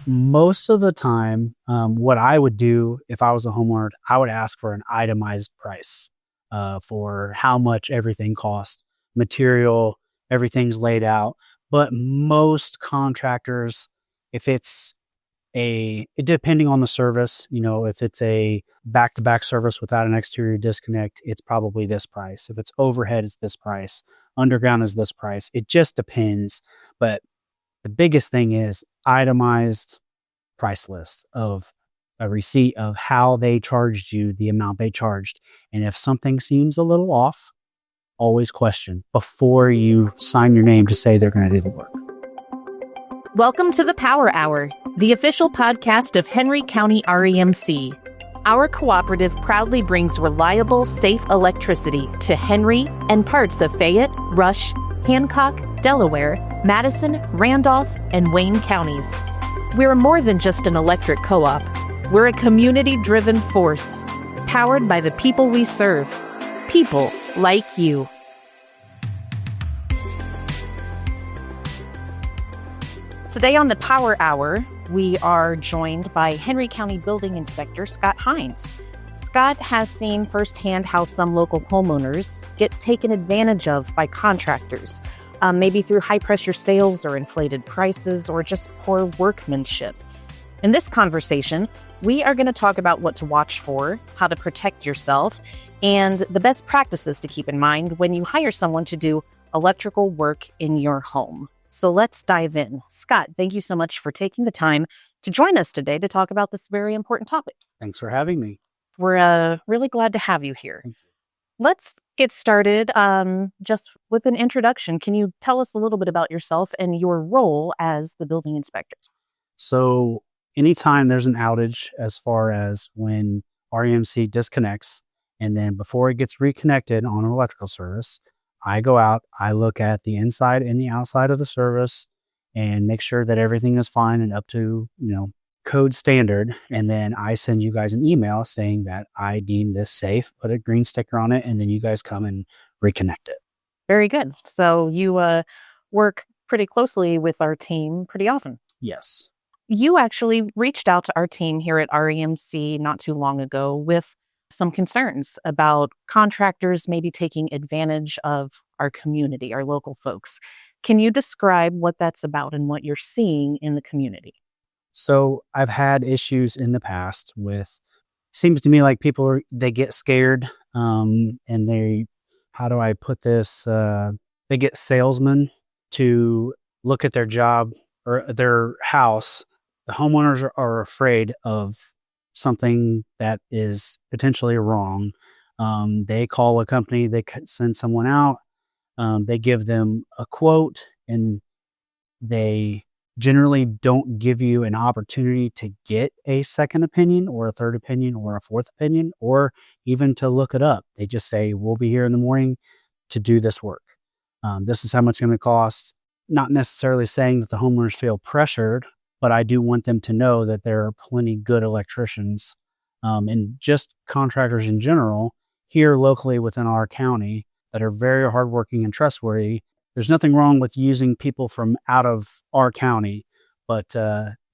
Most of the time, what I would do if I was a homeowner, I would ask for an itemized price for how much everything costs, material, everything's laid out. But most contractors, if it's depending on the service, if it's a back-to-back service without an exterior disconnect, it's probably this price. If it's overhead, it's this price. Underground is this price. It just depends. But the biggest thing is itemized price list of a receipt of how they charged you, the amount they charged. And if something seems a little off, always question before you sign your name to say they're going to do the work. Welcome to the Power Hour, the official podcast of Henry County REMC. Our cooperative proudly brings reliable, safe electricity to Henry and parts of Fayette, Rush, Hancock, Delaware, Madison, Randolph, and Wayne counties. We're more than just an electric co-op. We're a community-driven force, powered by the people we serve. People like you. Today on the Power Hour, we are joined by Henry County Building Inspector Scott Hines. Scott has seen firsthand how some local homeowners get taken advantage of by contractors, maybe through high-pressure sales or inflated prices or just poor workmanship. In this conversation, we are going to talk about what to watch for, how to protect yourself, and the best practices to keep in mind when you hire someone to do electrical work in your home. So let's dive in. Scott, thank you so much for taking the time to join us today to talk about this very important topic. Thanks for having me. We're really glad to have you here. Let's get started just with an introduction. Can you tell us a little bit about yourself and your role as the building inspector? So anytime there's an outage, as far as when REMC disconnects, and then before it gets reconnected on an electrical service, I go out, I look at the inside and the outside of the service and make sure that everything is fine and up to, code standard. And then I send you guys an email saying that I deem this safe, put a green sticker on it, and then you guys come and reconnect it. Very good. So you work pretty closely with our team pretty often. Yes. You actually reached out to our team here at REMC not too long ago with some concerns about contractors maybe taking advantage of our community, our local folks. Can you describe what that's about and what you're seeing in the community? So I've had issues in the past with, seems to me like people, they get scared and how do I put this? They get salesmen to look at their job or their house. The homeowners are afraid of something that is potentially wrong. They call a company, they send someone out, they give them a quote, and they generally don't give you an opportunity to get a second opinion or a third opinion or a fourth opinion, or even to look it up. They just say, we'll be here in the morning to do this work. This is how much it's going to cost. Not necessarily saying that the homeowners feel pressured, but I do want them to know that there are plenty good electricians and just contractors in general here locally within our county that are very hardworking and trustworthy. There's nothing wrong with using people from out of our county, but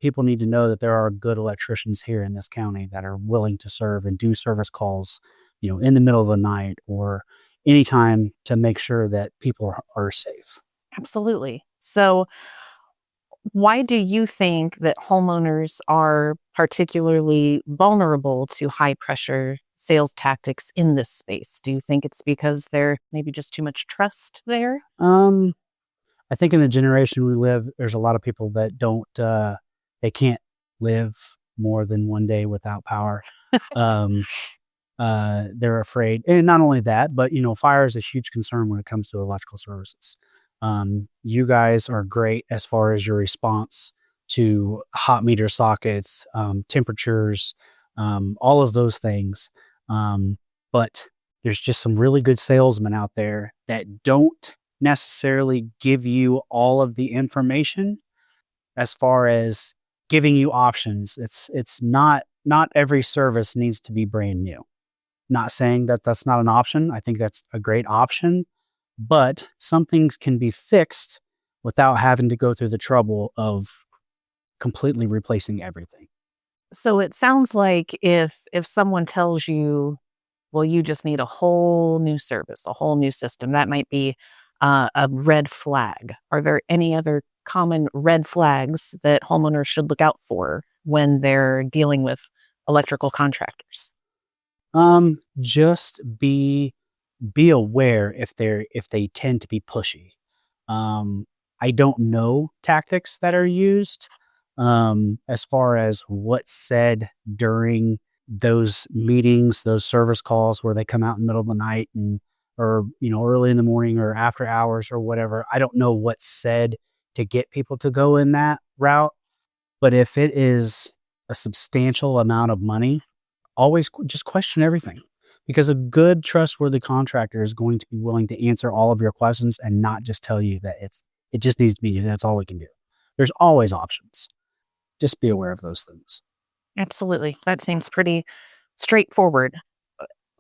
people need to know that there are good electricians here in this county that are willing to serve and do service calls, in the middle of the night or anytime to make sure that people are safe. Absolutely. So why do you think that homeowners are particularly vulnerable to high pressure sales tactics in this space? Do you think it's because there maybe just too much trust there? I think in the generation we live, there's a lot of people that don't, they can't live more than one day without power. They're afraid. And not only that, but, fire is a huge concern when it comes to electrical services. You guys are great as far as your response to hot meter sockets, temperatures, all of those things. But there's just some really good salesmen out there that don't necessarily give you all of the information as far as giving you options. It's not every service needs to be brand new. Not saying that that's not an option. I think that's a great option, but some things can be fixed without having to go through the trouble of completely replacing everything. So it sounds like if someone tells you, well, you just need a whole new service, a whole new system, that might be a red flag. Are there any other common red flags that homeowners should look out for when they're dealing with electrical contractors? Just be aware if they tend to be pushy. I don't know tactics that are used as far as what's said during those meetings, those service calls where they come out in the middle of the night and or early in the morning or after hours or whatever. I don't know what's said to get people to go in that route, but if it is a substantial amount of money, always just question everything, because a good trustworthy contractor is going to be willing to answer all of your questions and not just tell you that it just needs to be, that's all we can do. There's always options. Just be aware of those things. Absolutely. That seems pretty straightforward.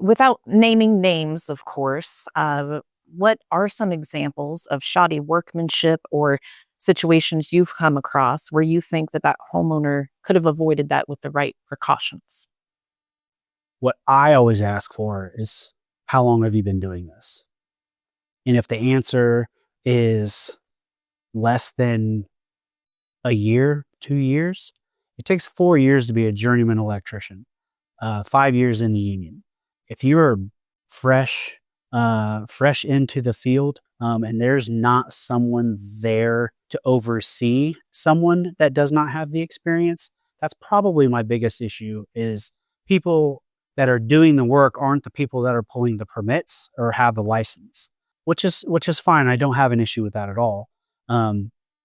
Without naming names, of course, what are some examples of shoddy workmanship or situations you've come across where you think that homeowner could have avoided that with the right precautions? What I always ask for is, how long have you been doing this? And if the answer is less than a year, 2 years, it takes 4 years to be a journeyman electrician, 5 years in the union. If you're fresh into the field, and there's not someone there to oversee someone that does not have the experience, that's probably my biggest issue. Is people that are doing the work aren't the people that are pulling the permits or have the license, which is fine. I don't have an issue with that at all.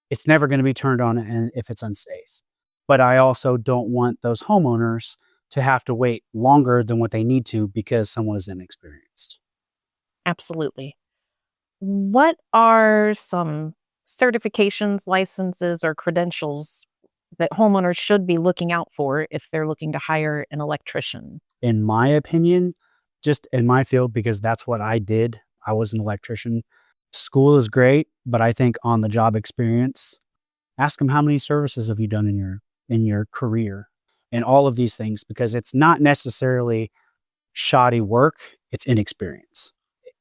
It's never going to be turned on and if it's unsafe. But I also don't want those homeowners to have to wait longer than what they need to because someone is inexperienced. Absolutely. What are some certifications, licenses, or credentials that homeowners should be looking out for if they're looking to hire an electrician? In my opinion, just in my field, because that's what I did. I was an electrician. School is great, but I think on the job experience, ask them how many services have you done in your career and all of these things, because it's not necessarily shoddy work, it's inexperience.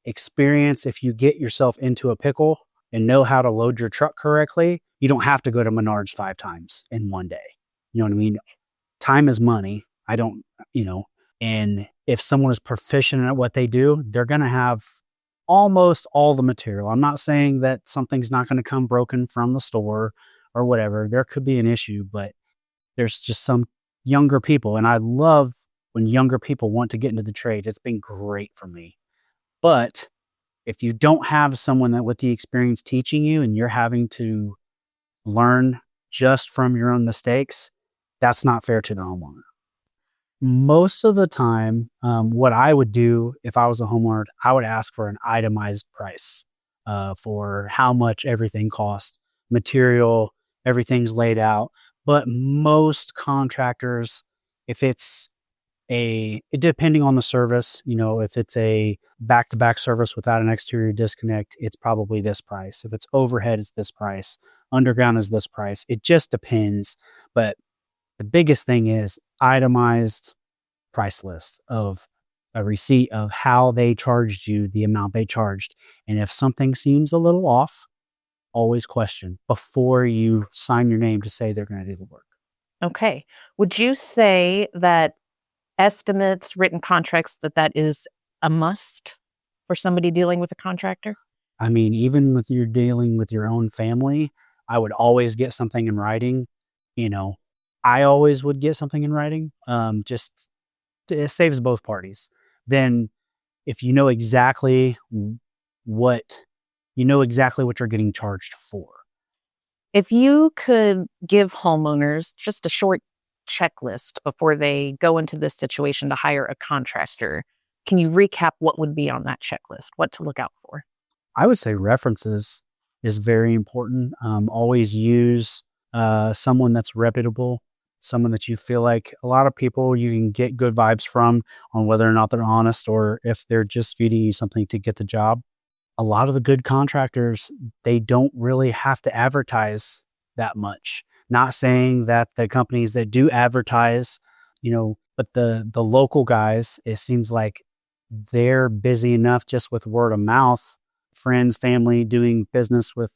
Experience, if you get yourself into a pickle and know how to load your truck correctly, you don't have to go to Menards 5 times in one day. You know what I mean? Time is money. I don't, and if someone is proficient at what they do, they're going to have almost all the material. I'm not saying that something's not going to come broken from the store or whatever. There could be an issue, but there's just some younger people. And I love when younger people want to get into the trade. It's been great for me. But if you don't have someone that with the experience teaching you and you're having to learn just from your own mistakes, that's not fair to the homeowner. Most of the time, what I would do if I was a homeowner, I would ask for an itemized price for how much everything costs, material, everything's laid out. But most contractors, if it's depending on the service, if it's a back-to-back service without an exterior disconnect, it's probably this price. If it's overhead, it's this price. Underground is this price. It just depends. But the biggest thing is itemized price list of a receipt of how they charged you, the amount they charged. And if something seems a little off, always question before you sign your name to say they're going to do the work. Okay. Would you say that estimates, written contracts, that is a must for somebody dealing with a contractor? I mean, even with you dealing with your own family, I would always get something in writing. I always would get something in writing. It saves both parties. Then if you know exactly what you're getting charged for. If you could give homeowners just a short checklist before they go into this situation to hire a contractor, can you recap what would be on that checklist, what to look out for? I would say references is very important. Always use someone that's reputable, someone that you feel like a lot of people you can get good vibes from on whether or not they're honest or if they're just feeding you something to get the job. a lot of the good contractors, they don't really have to advertise that much. Not saying that the companies that do advertise, but the local guys, it seems like they're busy enough just with word of mouth, friends, family, doing business with,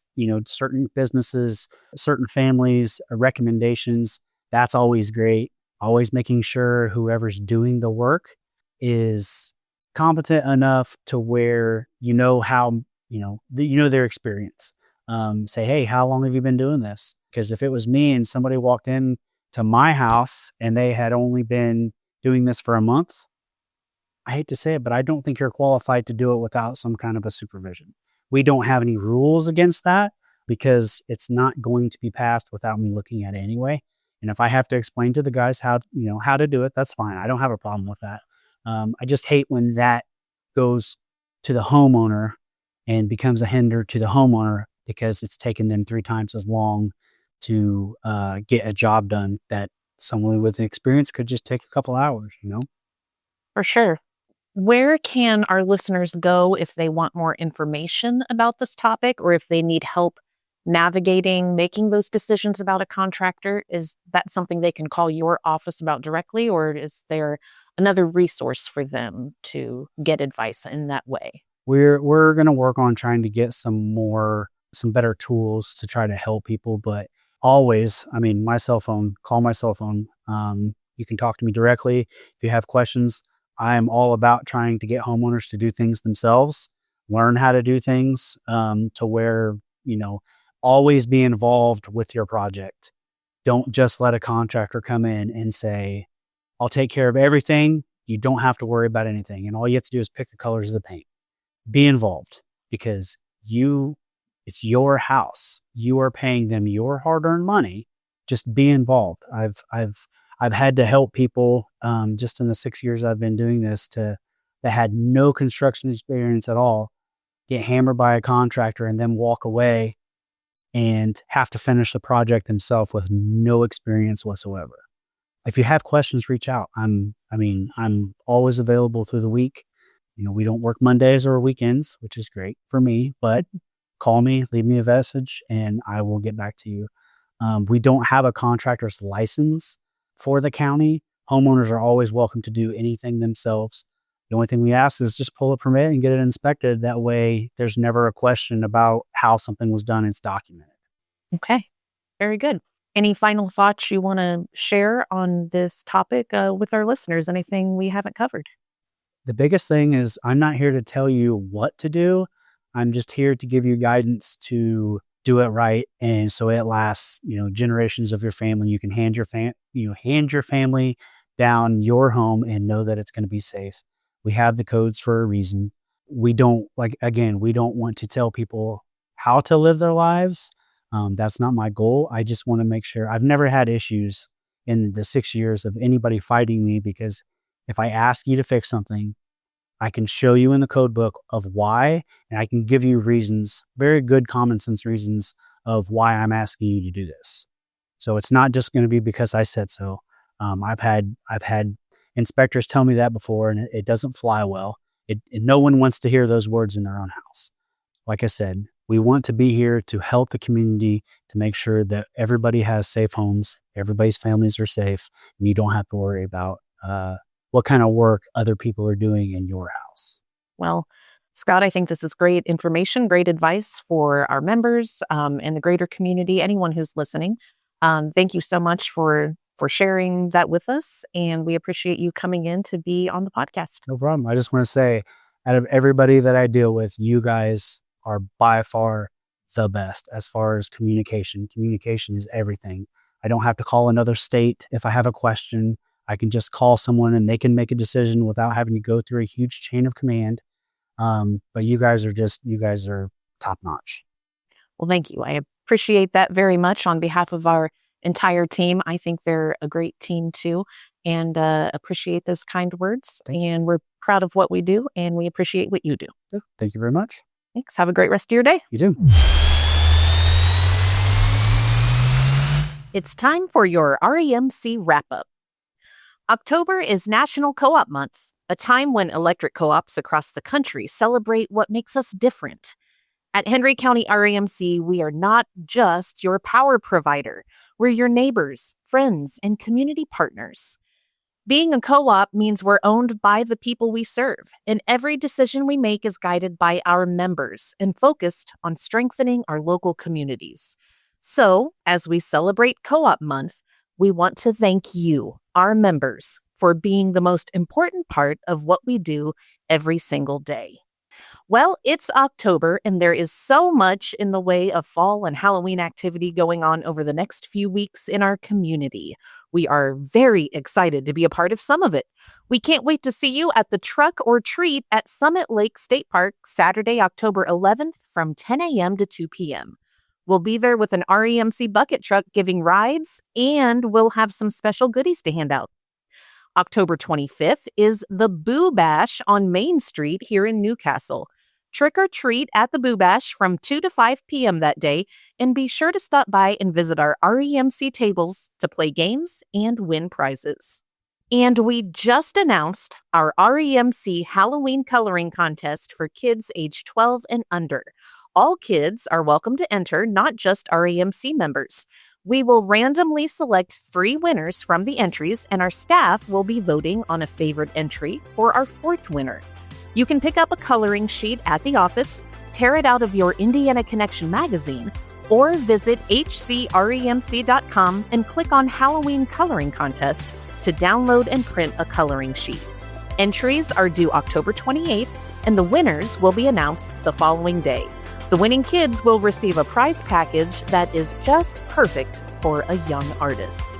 certain businesses, certain families, recommendations. That's always great. Always making sure whoever's doing the work is competent enough to where their experience. Say, hey, how long have you been doing this? Because if it was me and somebody walked in to my house and they had only been doing this for a month, I hate to say it, but I don't think you're qualified to do it without some kind of a supervision. We don't have any rules against that because it's not going to be passed without me looking at it anyway. And if I have to explain to the guys how to do it, that's fine. I don't have a problem with that. I just hate when that goes to the homeowner and becomes a hinder to the homeowner because it's taken them 3 times as long to get a job done that someone with experience could just take a couple hours, For sure. Where can our listeners go if they want more information about this topic or if they need help navigating, making those decisions about a contractor? Is that something they can call your office about directly, or is there another resource for them to get advice in that way? We're going to work on trying to get some better tools to try to help people, but always, my cell phone, call my cell phone. You can talk to me directly. If you have questions, I am all about trying to get homeowners to do things themselves, learn how to do things, to where, always be involved with your project. Don't just let a contractor come in and say, I'll take care of everything. You don't have to worry about anything. And all you have to do is pick the colors of the paint. Be involved because it's your house. You are paying them your hard-earned money. Just be involved. I've had to help people just in the 6 years I've been doing this that had no construction experience at all, get hammered by a contractor and then walk away and have to finish the project themselves with no experience whatsoever. If you have questions, reach out. I'm always available through the week. We don't work Mondays or weekends, which is great for me, but call me, leave me a message, and I will get back to you. We don't have a contractor's license for the county. Homeowners are always welcome to do anything themselves. The only thing we ask is just pull a permit and get it inspected. That way there's never a question about how something was done. It's documented. Okay. Very good. Any final thoughts you want to share on this topic with our listeners? Anything we haven't covered? The biggest thing is I'm not here to tell you what to do. I'm just here to give you guidance to do it right. And so it lasts, generations of your family. You can hand your family down your home and know that it's going to be safe. We have the codes for a reason. We don't want to tell people how to live their lives. That's not my goal. I just want to make sure. I've never had issues in the 6 years of anybody fighting me, because if I ask you to fix something, I can show you in the code book of why, and I can give you reasons, very good common sense reasons of why I'm asking you to do this. So it's not just going to be because I said so. I've had inspectors tell me that before, and it doesn't fly well. No one wants to hear those words in their own house. Like I said, we want to be here to help the community, to make sure that everybody has safe homes, everybody's families are safe, and you don't have to worry about what kind of work other people are doing in your house. Well, Scott, I think this is great information, great advice for our members and the greater community, anyone who's listening. Thank you so much for sharing that with us, and we appreciate you coming in to be on the podcast. No problem. I just want to say, out of everybody that I deal with, you guys are by far the best as far as communication. Communication is everything. I don't have to call another state if I have a question. I can just call someone and they can make a decision without having to go through a huge chain of command. But you guys are top notch. Well, thank you. I appreciate that very much on behalf of our entire team. I think they're a great team too, and appreciate those kind words. And we're proud of what we do, and we appreciate what you do. Thank you very much. Thanks. Have a great rest of your day. You too. It's time for your REMC wrap-up. October is National Co-op Month, a time when electric co-ops across the country celebrate what makes us different. At Henry County REMC, we are not just your power provider. We're your neighbors, friends, and community partners. Being a co-op means we're owned by the people we serve, and every decision we make is guided by our members and focused on strengthening our local communities. So, as we celebrate Co-op Month, we want to thank you, our members, for being the most important part of what we do every single day. Well, it's October, and there is so much in the way of fall and Halloween activity going on over the next few weeks in our community. We are very excited to be a part of some of it. We can't wait to see you at the Truck or Treat at Summit Lake State Park Saturday, October 11th from 10 a.m. to 2 p.m. We'll be there with an REMC bucket truck giving rides, and we'll have some special goodies to hand out. October 25th is the Boo Bash on Main Street here in Newcastle. Trick or treat at the Boo Bash from 2 to 5 p.m. that day, and be sure to stop by and visit our REMC tables to play games and win prizes. And we just announced our REMC Halloween coloring contest for kids age 12 and under. All kids are welcome to enter, not just REMC members. We will randomly select 3 winners from the entries, and our staff will be voting on a favorite entry for our 4th winner. You can pick up a coloring sheet at the office, tear it out of your Indiana Connection magazine, or visit hcremc.com and click on Halloween Coloring Contest to download and print a coloring sheet. Entries are due October 28th, and the winners will be announced the following day. The winning kids will receive a prize package that is just perfect for a young artist.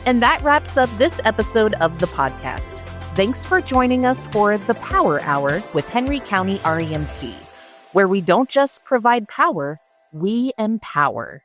And that wraps up this episode of the podcast. Thanks for joining us for the Power Hour with Henry County REMC, where we don't just provide power, we empower.